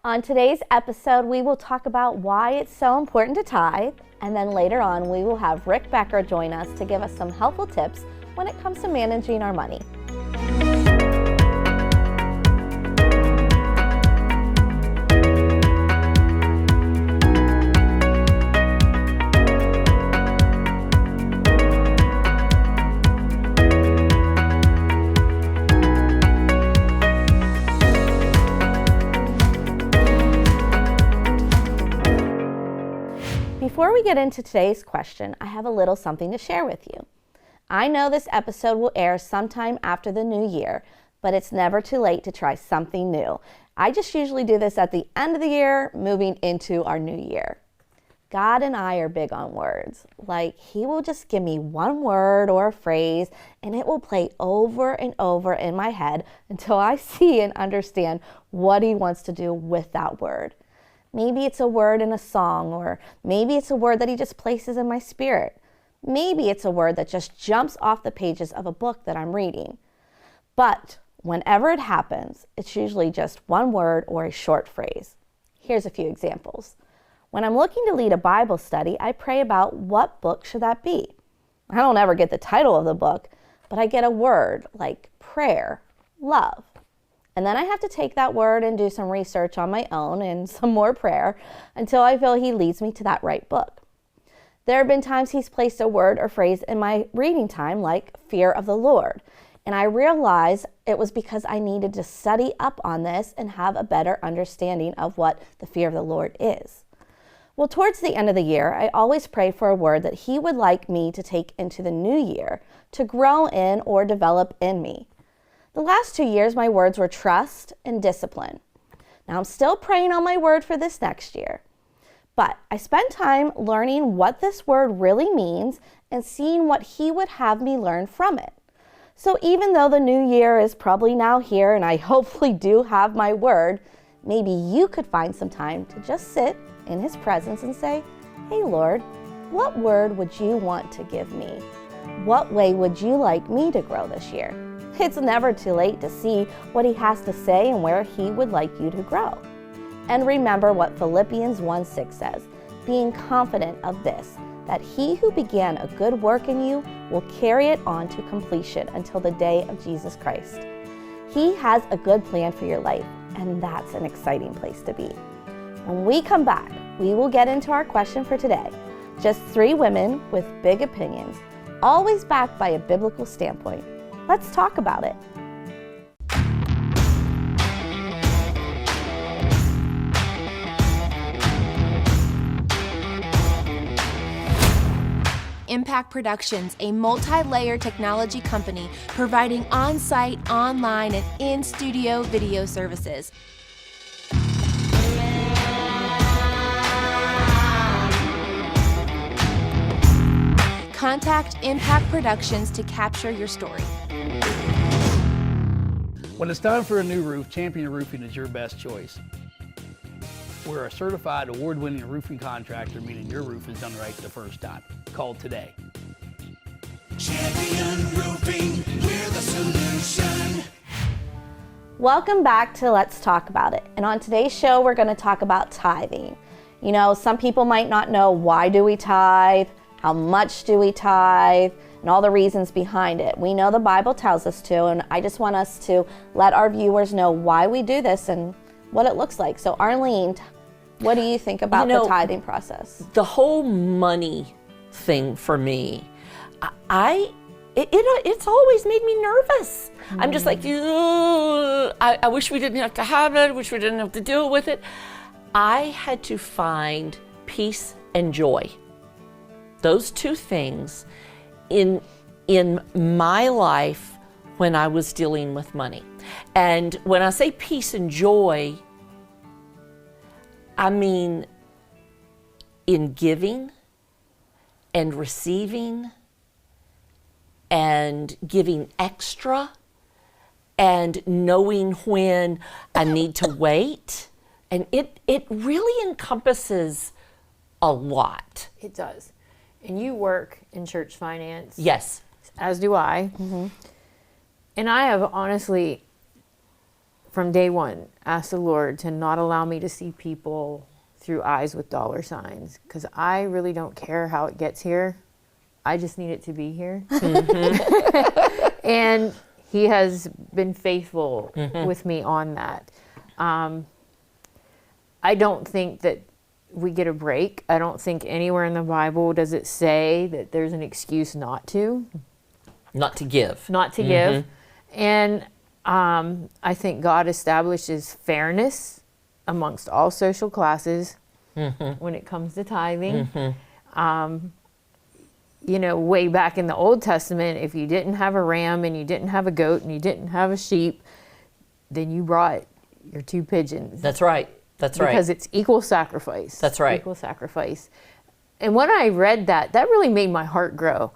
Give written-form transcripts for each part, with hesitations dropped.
On today's episode, we will talk about why it's so important to tithe, and then later on, we will have Rich Becker join us to give us some helpful tips when it comes to managing our money. Before we get into today's question, I have a little something to share with you. I know this episode will air sometime after the new year, but it's never too late to try something new. I just usually do this at the end of the year, moving into our new year. God and I are big on words. Like, He will just give me one word or a phrase, and it will play over and over in my head until I see and understand what He wants to do with that word. Maybe it's a word in a song, or maybe it's a word that He just places in my spirit. Maybe it's a word that just jumps off the pages of a book that I'm reading. But whenever it happens, it's usually just one word or a short phrase. Here's a few examples. When I'm looking to lead a Bible study, I pray about what book should that be. I don't ever get the title of the book, but I get a word like prayer, love. And then I have to take that word and do some research on my own and some more prayer until I feel He leads me to that right book. There have been times He's placed a word or phrase in my reading time like fear of the Lord. And I realized it was because I needed to study up on this and have a better understanding of what the fear of the Lord is. Well, towards the end of the year, I always pray for a word that He would like me to take into the new year to grow in or develop in me. The last 2 years, my words were trust and discipline. Now, I'm still praying on my word for this next year, but I spent time learning what this word really means and seeing what He would have me learn from it. So even though the new year is probably now here and I hopefully do have my word, maybe you could find some time to just sit in His presence and say, "Hey, Lord, what word would you want to give me? What way would you like me to grow this year?" It's never too late to see what He has to say and where He would like you to grow. And remember what Philippians 1:6 says, being confident of this, that He who began a good work in you will carry it on to completion until the day of Jesus Christ. He has a good plan for your life, and that's an exciting place to be. When we come back, we will get into our question for today. Just 3 women with big opinions, always backed by a biblical standpoint. Let's talk about it. Impact Productions, a multi-layer technology company providing on-site, online, and in-studio video services. Contact Impact Productions to capture your story. When it's time for a new roof, Champion Roofing is your best choice. We're a certified award-winning roofing contractor, meaning your roof is done right the first time. Call today. Champion Roofing, we're the solution. Welcome back to Let's Talk About It. And on today's show, we're going to talk about tithing. You know, some people might not know, why do we tithe? How much do we tithe? And all the reasons behind it. We know the Bible tells us to, and I just want us to let our viewers know why we do this and what it looks like. So Arlene, what do you think about the tithing process? The whole money thing for me, it's always made me nervous. I'm just like, I wish we didn't have to have it, I wish we didn't have to deal with it. I had to find peace and joy. Those 2 things in my life when I was dealing with money. And when I say peace and joy, I mean in giving and receiving and giving extra and knowing when I need to wait. And it really encompasses a lot. It does. And you work in church finance. Yes. As do I. Mm-hmm. And I have honestly from day one, asked the Lord to not allow me to see people through eyes with dollar signs, because I really don't care how it gets here. I just need it to be here. And he has been faithful with me on that. I don't think that we get a break. I don't think anywhere in the Bible does it say that there's an excuse not to. Not to give. Not to give. And I think God establishes fairness amongst all social classes when it comes to tithing. You know, way back in the Old Testament, if you didn't have a ram and you didn't have a goat and you didn't have a sheep, then you brought your 2 pigeons. That's right. That's right. Because it's equal sacrifice. That's right. Equal sacrifice. And when I read that, that really made my heart grow,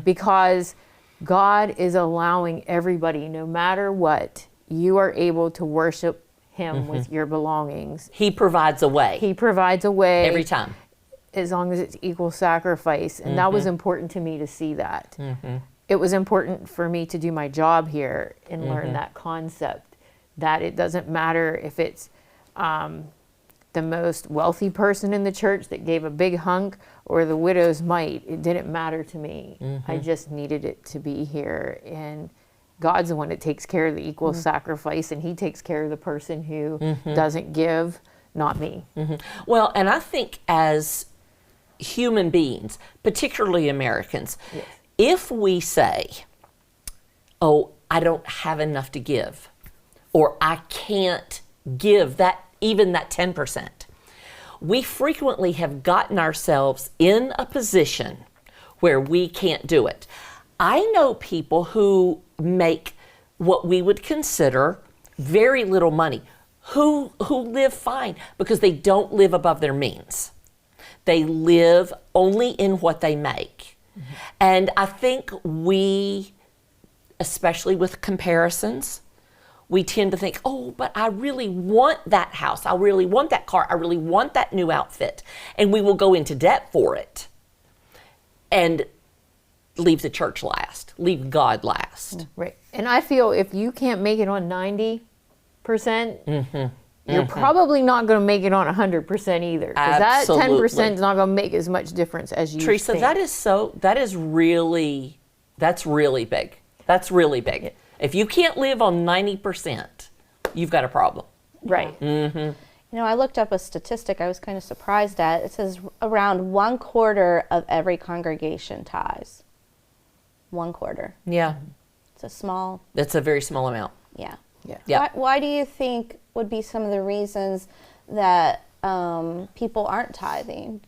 because God is allowing everybody, no matter what, you are able to worship him with your belongings. He provides a way. He provides a way. Every time. As long as it's equal sacrifice. And that was important to me to see that. It was important for me to do my job here and learn that concept, that it doesn't matter if it's the most wealthy person in the church that gave a big hunk or the widow's mite. It didn't matter to me. I just needed it to be here. And God's the one that takes care of the equal sacrifice, and he takes care of the person who doesn't give, not me. Well, and I think as human beings, particularly Americans, if we say, oh, I don't have enough to give, or I can't give that, even that 10%, we frequently have gotten ourselves in a position where we can't do it. I know people who make what we would consider very little money, who live fine because they don't live above their means. They live only in what they make. And I think we, especially with comparisons, we tend to think, oh, but I really want that house. I really want that car. I really want that new outfit. And we will go into debt for it and leave the church last, leave God last. Right. And I feel if you can't make it on 90%, you're probably not going to make it on 100% either. Because that 10% is not going to make as much difference as you Teresa, think. that's really big. That's really big. Yeah. If you can't live on 90%, you've got a problem. Right. You know, I looked up a statistic I was kind of surprised at. It says around 1/4 of every congregation tithes. 1/4. Yeah. That's a very small amount. Yeah. Yeah. Why do you think would be some of the reasons that people aren't tithing?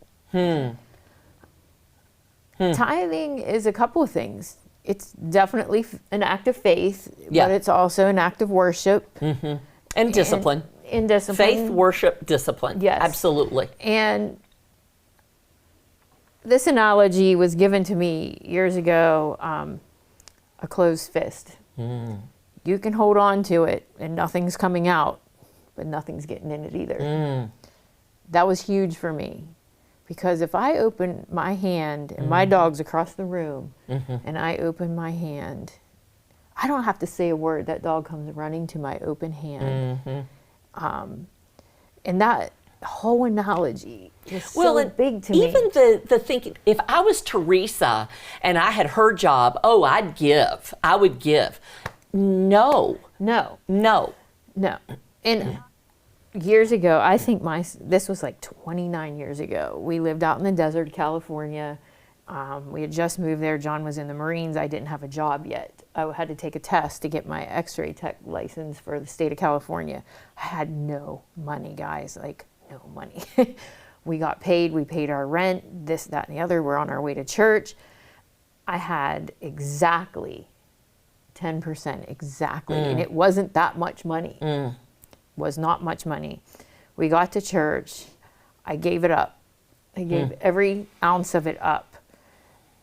Tithing is a couple of things. It's definitely an act of faith, Yeah. but it's also an act of worship. And discipline. And discipline. Faith, worship, discipline. Yes. Absolutely. And this analogy was given to me years ago, a closed fist. You can hold on to it and nothing's coming out, but nothing's getting in it either. That was huge for me. Because if I open my hand, and my dog's across the room, and I open my hand, I don't have to say a word. That dog comes running to my open hand. And that whole analogy is so big to me. Even the thinking, if I was Teresa and I had her job, oh, I'd give. I would give. No. And years ago, I think this was like 29 years ago. We lived out in the desert, California. We had just moved there. John was in the Marines. I didn't have a job yet. I had to take a test to get my x-ray tech license for the state of California. I had no money, guys, like no money. We got paid. We paid our rent, this, that, and the other. We're on our way to church. I had exactly 10%, exactly. And it wasn't that much money. Was not much money. We got to church. I gave it up. I gave every ounce of it up.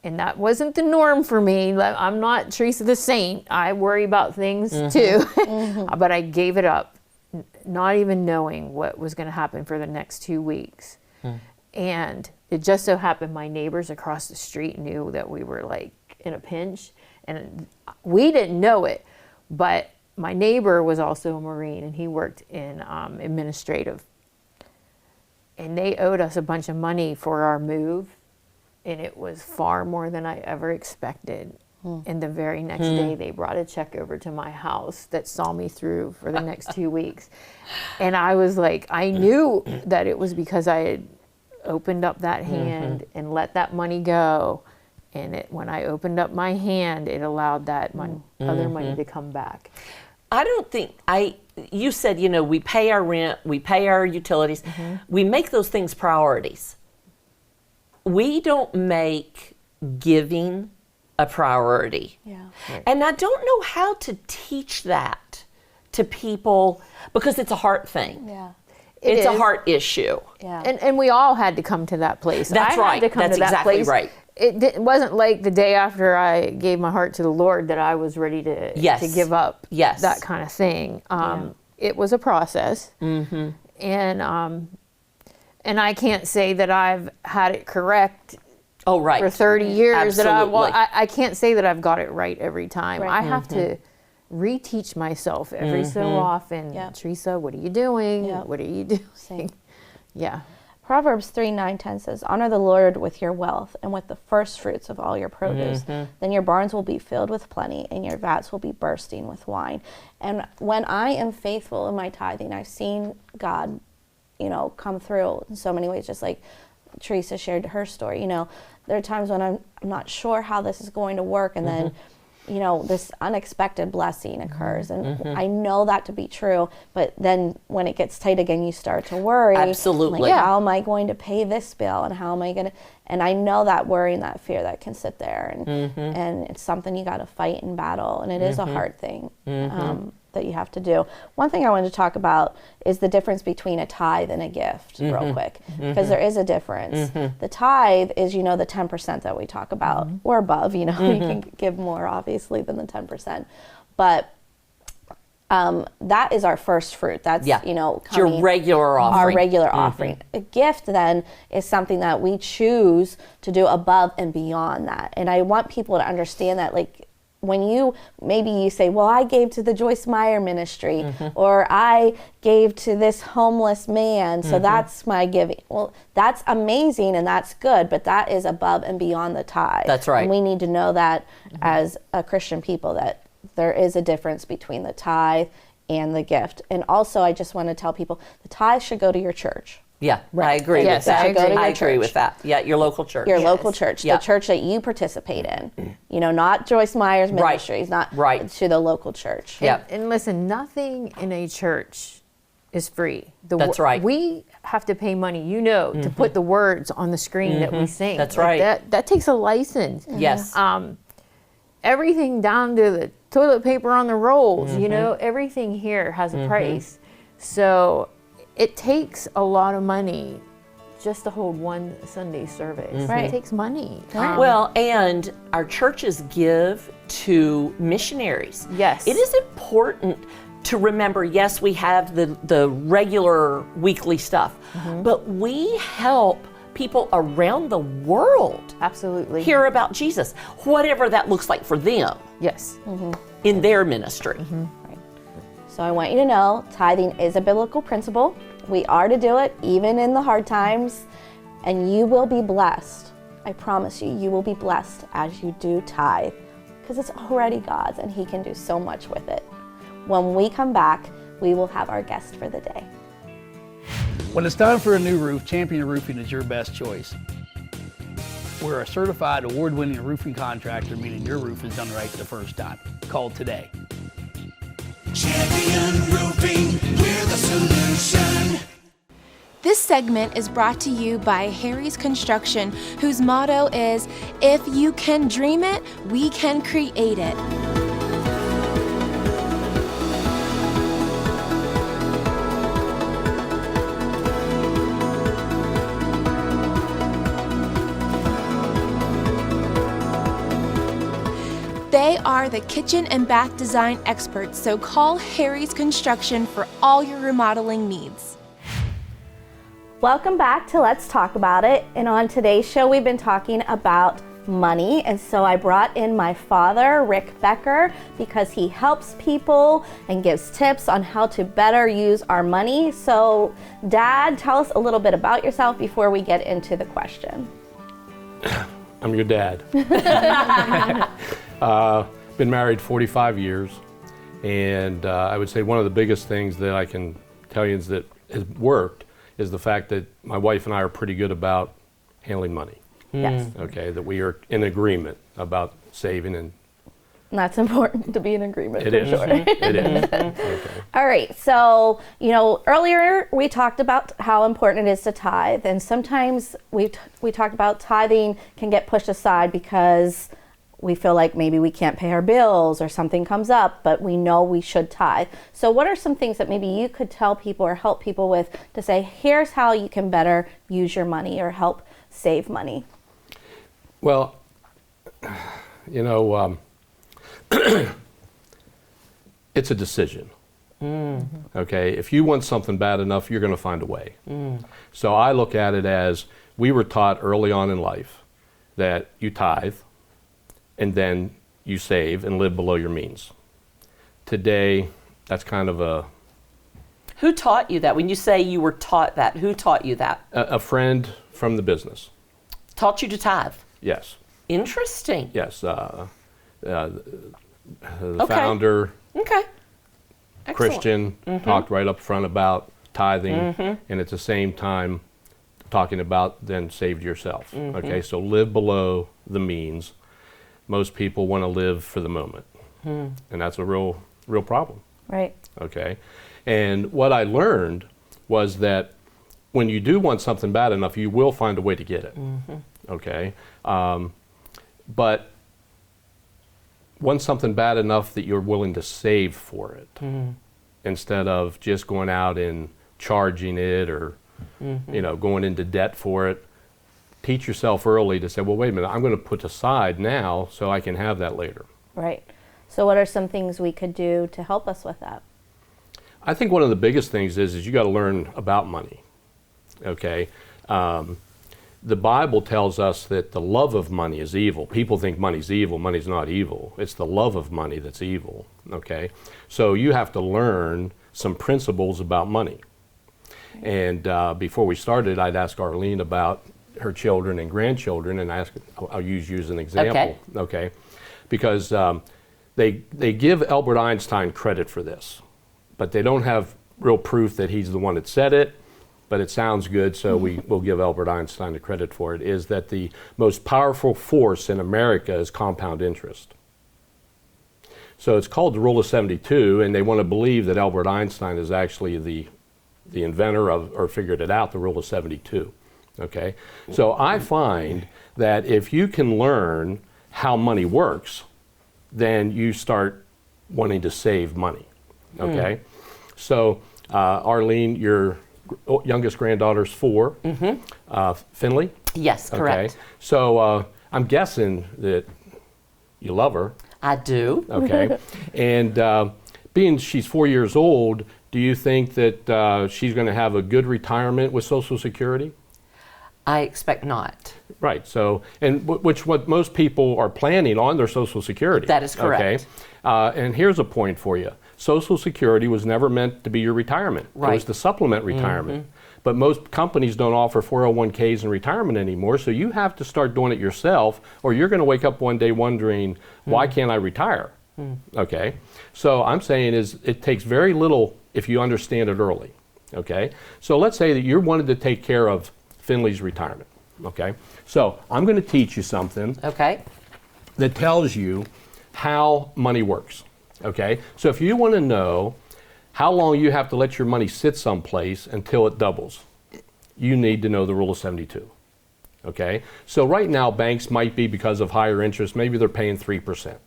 And that wasn't the norm for me. I'm not Teresa the Saint. I worry about things too. But I gave it up, not even knowing what was going to happen for the next 2 weeks. And it just so happened my neighbors across the street knew that we were like in a pinch. And we didn't know it, but my neighbor was also a Marine, and he worked in administrative. And they owed us a bunch of money for our move, and it was far more than I ever expected. And the very next day, they brought a check over to my house that saw me through for the next 2 weeks. And I was like, I knew that it was because I had opened up that hand and let that money go. And when I opened up my hand, it allowed that other money to come back. I don't think you said, you know, we pay our rent, we pay our utilities, we make those things priorities. We don't make giving a priority. Yeah. And I don't know how to teach that to people because it's a heart thing. Yeah. It's a is. heart issue. Yeah. And we all had to come to that place. That's I right. Had to come That's to that exactly place. right. It wasn't like the day after I gave my heart to the Lord that I was ready to give up that kind of thing. It was a process. And I can't say that I've had it correct for 30 years. Absolutely. I can't say that I've got it right every time. Right. I have to reteach myself every so often. Yeah. Teresa, what are you doing? Yeah. What are you doing? Same. Yeah. Proverbs 3:9-10 says, honor the Lord with your wealth and with the first fruits of all your produce. Then your barns will be filled with plenty and your vats will be bursting with wine. And when I am faithful in my tithing, I've seen God, you know, come through in so many ways, just like Teresa shared her story. You know, there are times when I'm not sure how this is going to work, and then, you know, this unexpected blessing occurs. And I know that to be true, but then when it gets tight again, you start to worry. Absolutely. Like, how am I going to pay this bill? And how am I going to, and I know that worry and that fear that can sit there, and it's something you got to fight and battle. And it is a hard thing that you have to do. One thing I wanted to talk about is the difference between a tithe and a gift real quick, because there is a difference. The tithe is, you know, the 10% that we talk about or above, you know, you can give more obviously than the 10%, but that is our first fruit. That's, you know, it's your regular offering. Our regular offering. A gift then is something that we choose to do above and beyond that. And I want people to understand that, like, when maybe you say, well, I gave to the Joyce Meyer ministry, or I gave to this homeless man, so that's my giving. Well, that's amazing and that's good, but that is above and beyond the tithe. That's right. And we need to know that as a Christian people, that there is a difference between the tithe and the gift. And also, I just want to tell people, the tithe should go to your church. Yeah, I agree with Yes, that. I agree. I agree with that. Yeah, your local church. Your local church, Yeah. the church that you participate in. You know, not Joyce Meyer's ministries, not to the local church. Yeah. And listen, nothing in a church is free. That's right. We have to pay money, you know, to put the words on the screen that we sing. That's Like, right. That takes a license. Yes. Everything down to the toilet paper on the rolls, you know, everything here has a price. So it takes a lot of money just to hold one Sunday service. Right. It takes money. Well, and our churches give to missionaries. Yes. It is important to remember, yes, we have the regular weekly stuff, but we help people around the world Absolutely. hear about Jesus, whatever that looks like for them Yes. in their ministry. So I want you to know, tithing is a biblical principle. We are to do it even in the hard times, and you will be blessed. I promise you, you will be blessed as you do tithe, because it's already God's and He can do so much with it. When we come back, we will have our guest for the day. When it's time for a new roof, Champion Roofing is your best choice. We're a certified award-winning roofing contractor, meaning your roof is done right the first time. Call today. Champion Roofing, we're the solution. This segment is brought to you by Harry's Construction, whose motto is, if you can dream it, we can create it. They are the kitchen and bath design experts, so call Harry's Construction for all your remodeling needs. Welcome back to Let's Talk About It. And on today's show, we've been talking about money. And so I brought in my father, Rich Becker, because he helps people and gives tips on how to better use our money. So Dad, tell us a little bit about yourself before we get into the question. I'm your dad. Been married 45 years, and I would say one of the biggest things that I can tell you is that has worked is the fact that my wife and I are pretty good about handling money. Yes. Okay, that we are in agreement about saving, and that's important to be in agreement. it for is. Sure. It is. Okay. All right, so earlier we talked about how important it is to tithe, and sometimes we talked about tithing can get pushed aside because we feel like maybe we can't pay our bills or something comes up, but we know we should tithe. So what are some things that maybe you could tell people or help people with to say, here's how you can better use your money or help save money? Well, it's a decision. Okay, if you want something bad enough, you're going to find a way. So I look at it as we were taught early on in life that you tithe and then you save and live below your means. Today, that's kind of a... Who taught you that? When you say you were taught that, who taught you that? A friend from the business. Taught you to tithe? Yes. Interesting. Yes. The Okay. founder, Okay. Excellent. Christian, talked right up front about tithing, and at the same time talking about then saved yourself. Okay, so live below the means. Most people want to live for the moment, and that's a real problem. Right. Okay, and what I learned was that when you do want something bad enough, you will find a way to get it. Okay, but want something bad enough that you're willing to save for it instead of just going out and charging it or going into debt for it. Teach yourself early to say, well, wait a minute, I'm going to put aside now so I can have that later. Right. So what are some things we could do to help us with that? I think one of the biggest things is you got to learn about money. Okay. The Bible tells us that the love of money is evil. People think money's evil. Money's not evil. It's the love of money that's evil. Okay. So you have to learn some principles about money. And before we started, I'd ask Arlene about her children and grandchildren, and I'll use you as an example. Okay. Because they give Albert Einstein credit for this, but they don't have real proof that he's the one that said it. But it sounds good, so we'll give Albert Einstein the credit for it, is that the most powerful force in America is compound interest. So it's called the Rule of 72, and they want to believe that Albert Einstein is actually the inventor of, or figured it out, the Rule of 72. Okay? So I find that if you can learn how money works, then you start wanting to save money. Okay? So Arlene, your youngest granddaughter's 4. Finley? Yes, correct. Okay. So I'm guessing that you love her. I do. Okay. And being she's 4 years old, do you think that she's going to have a good retirement with Social Security? I expect not. Right. So, and what most people are planning on their Social Security. That is correct. Okay. And here's a point for you. Social Security was never meant to be your retirement. It was to supplement retirement. But most companies don't offer 401ks in retirement anymore, so you have to start doing it yourself, or you're going to wake up one day wondering, why can't I retire? Okay. So I'm saying is it takes very little if you understand it early. Okay. So let's say that you wanted to take care of Finley's retirement. Okay. So I'm going to teach you something that tells you how money works. Okay, so if you want to know how long you have to let your money sit someplace until it doubles, you need to know the Rule of 72. Okay, so right now banks might be, because of higher interest, maybe they're paying 3%.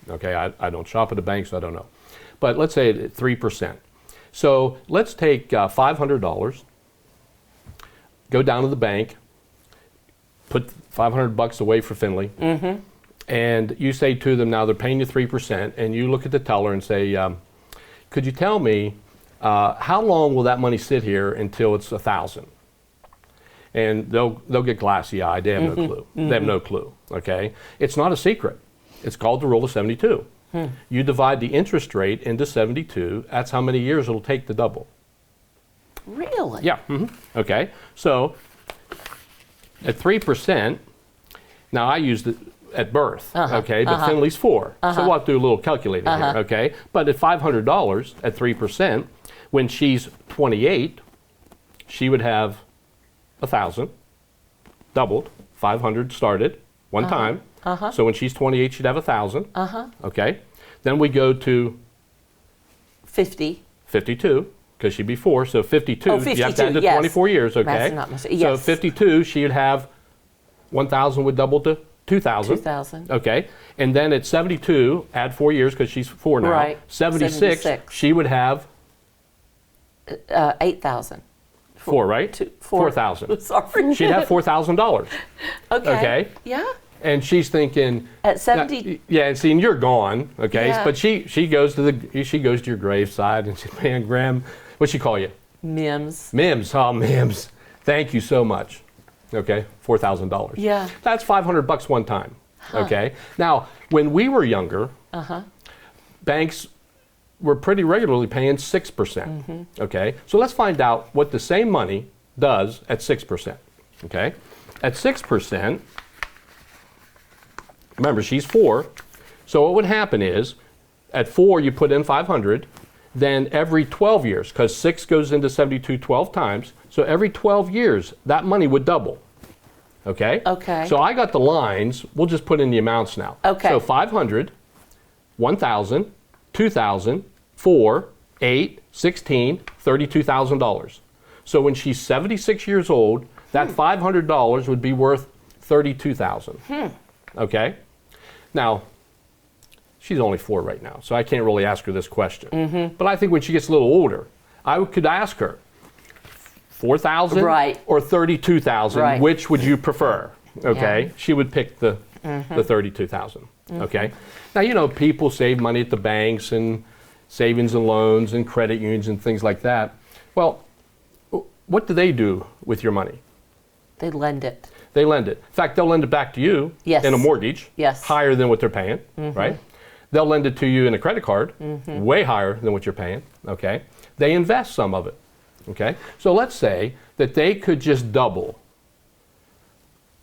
Okay, I don't shop at a bank, so I don't know. But let's say 3%. So let's take $500, go down to the bank, put $500 away for Finley. And you say to them, now they're paying you 3%, and you look at the teller and say, could you tell me how long will that money sit here until it's 1,000? and they'll get glassy-eyed. They have no clue. They have no clue, okay? It's not a secret. It's called the rule of 72. You divide the interest rate into 72. That's how many years it'll take to double. Really? Yeah. Okay. So at 3%, now I used it at birth, okay, but Finley's 4. So we'll have to do a little calculating here, okay? But at $500 at 3%, when she's 28, she would have 1,000, doubled, 500 started, one time. So when she's 28, she'd have 1,000. Okay. Then we go to 52, because she'd be 4. So 52, Oh, you have to 52, add to yes. 24 years, okay? Math's not much- So yes. 52, she would have 1,000 would double to 2,000. 2,000. Okay. And then at 72, add 4 years because she's 4 now. Right. 76, 76. she would have 8,000. 4, right? 4,000. Sorry. She'd have $4,000. Okay. Okay. Yeah. And she's thinking At 70. yeah, and see, and you're gone, okay? Yeah. But she goes to your graveside and she, man, Graham, what'd she call you? Mims. Mims. Oh, Mims. Thank you so much. Okay, $4,000. Yeah. That's $500 one time. Okay. Now, when we were younger, banks were pretty regularly paying 6%. Okay. So let's find out what the same money does at 6%. Okay. At 6%. Remember, she's 4. So what would happen is, at 4, you put in 500. Then every 12 years, because 6 goes into 72 12 times, so every 12 years, that money would double. Okay? Okay. So I got the lines. We'll just put in the amounts now. Okay. So 500, 1,000, 2,000, 4, 8, 16, $32,000. So when she's 76 years old, that $500 would be worth $32,000. Okay? Now, she's only 4 right now, so I can't really ask her this question. But I think when she gets a little older, I could ask her, 4,000 Right. or 32,000, Right. which would you prefer? Okay? Yeah. She would pick the 32,000. Okay? Now, you know, people save money at the banks and savings and loans and credit unions and things like that. Well, what do they do with your money? They lend it. They lend it. In fact, they'll lend it back to you Yes. in a mortgage, Yes. higher than what they're paying, right? They'll lend it to you in a credit card, way higher than what you're paying, okay? They invest some of it, okay? So let's say that they could just double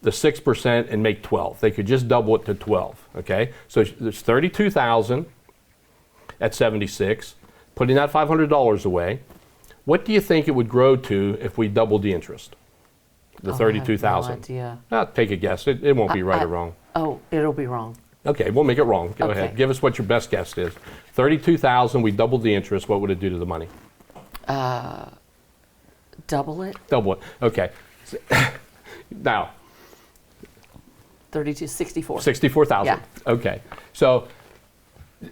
the 6% and make 12. They could just double it to 12, okay? So there's 32,000 at 76, putting that $500 away. What do you think it would grow to if we doubled the interest? The 32,000. No idea. Take a guess. It won't be right or wrong. Oh, it'll be wrong. Okay, we'll make it wrong. Go Okay. ahead. Give us what your best guess is. 32,000, we doubled the interest. What would it do to the money? Double it. Double it. Okay. Now, 32, 64. 64,000. Yeah. Okay. So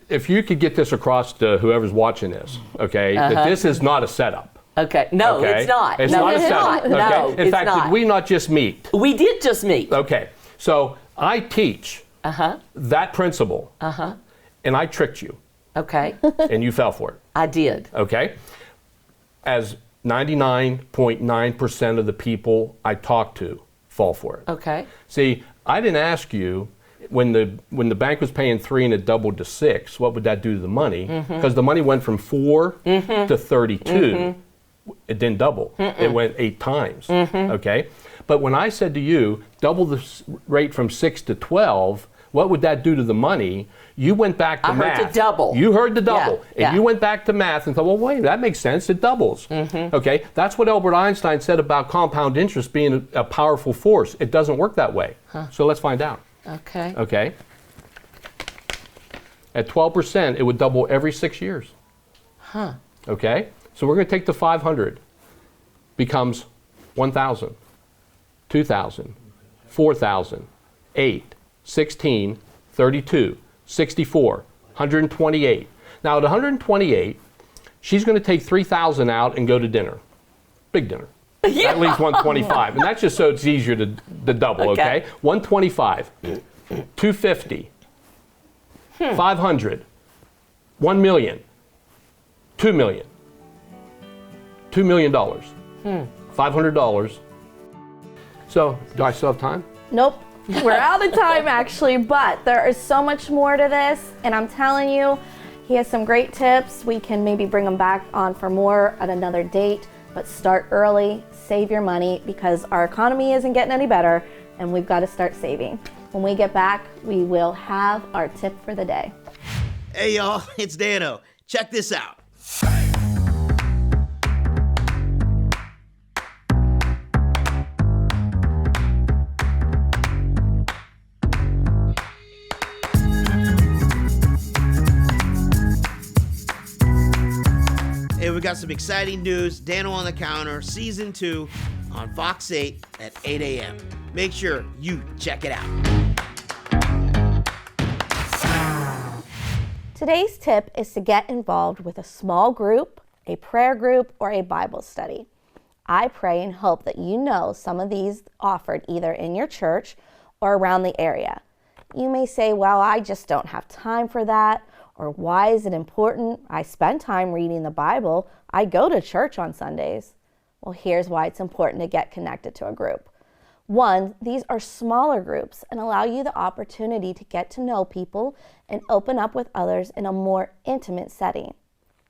if you could get this across to whoever's watching this, okay, that this is not a setup. Okay. No, Okay? it's not. It's no, not a it's setup. not. Okay? No, In it's fact, not. did we not just meet? We did just meet. Okay. So I teach that principle, and I tricked you, Okay. and you fell for it. I did. Okay? As 99.9% of the people I talk to fall for it. Okay. See, I didn't ask you when the bank was paying 3 and it doubled to 6, what would that do to the money? Because the money went from 4 to 32. It didn't double. It went 8 times. Okay? But when I said to you, double the rate from 6 to 12, what would that do to the money? You went back to math. I heard the double. You heard the double. Yeah, And yeah. you went back to math and thought, well, wait, that makes sense. It doubles. Okay? That's what Albert Einstein said about compound interest being a powerful force. It doesn't work that way. So let's find out. Okay. Okay? At 12%, it would double every 6 years. Okay? So we're going to take the 500. Becomes 1,000, 2,000, 4,000, 8, 16, 32, 64, 128. Now at 128, she's going to take 3,000 out and go to dinner. Big dinner. At least 125. And that's just so it's easier to double, okay? 125, 250, 500, 1 million, 2 million, $2 million, $500. So, do I still have time? Nope, we're out of time actually, but there is so much more to this, and I'm telling you, he has some great tips. We can maybe bring him back on for more at another date, but start early, save your money, because our economy isn't getting any better, and we've got to start saving. When we get back, we will have our tip for the day. Hey y'all, it's Dano. Check this out. Hey, we got some exciting news. Dano on the Counter, Season 2 on Fox 8 at 8 a.m. Make sure you check it out. Today's tip is to get involved with a small group, a prayer group, or a Bible study. I pray and hope that you know some of these offered either in your church or around the area. You may say, well, I just don't have time for that, or why is it important? I spend time reading the Bible. I go to church on Sundays. Well, here's why it's important to get connected to a group. One, these are smaller groups and allow you the opportunity to get to know people and open up with others in a more intimate setting.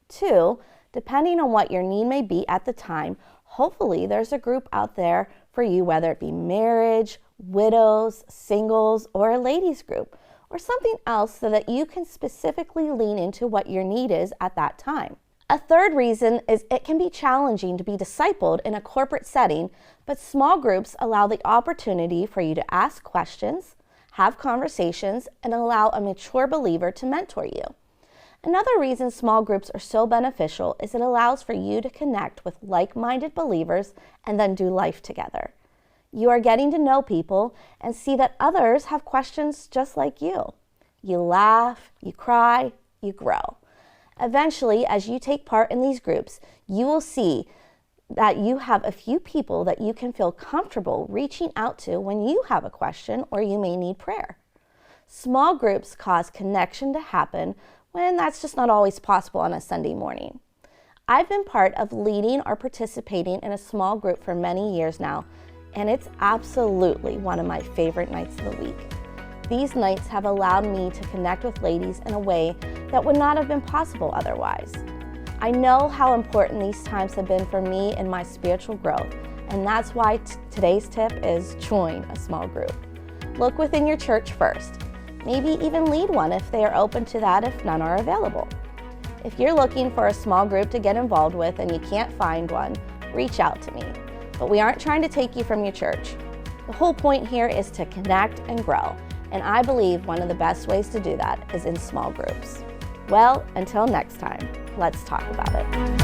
Two, depending on what your need may be at the time, hopefully there's a group out there for you, whether it be marriage, widows, singles, or a ladies group, or something else so that you can specifically lean into what your need is at that time. A third reason is it can be challenging to be discipled in a corporate setting, but small groups allow the opportunity for you to ask questions, have conversations, and allow a mature believer to mentor you. Another reason small groups are so beneficial is it allows for you to connect with like-minded believers and then do life together. You are getting to know people and see that others have questions just like you. You laugh, you cry, you grow. Eventually, as you take part in these groups, you will see that you have a few people that you can feel comfortable reaching out to when you have a question or you may need prayer. Small groups cause connection to happen when that's just not always possible on a Sunday morning. I've been part of leading or participating in a small group for many years now, and it's absolutely one of my favorite nights of the week. These nights have allowed me to connect with ladies in a way that would not have been possible otherwise. I know how important these times have been for me in my spiritual growth, and that's why today's tip is join a small group. Look within your church first. Maybe even lead one if they are open to that if none are available. If you're looking for a small group to get involved with and you can't find one, reach out to me. But we aren't trying to take you from your church. The whole point here is to connect and grow, and I believe one of the best ways to do that is in small groups. Well, until next time, let's talk about it.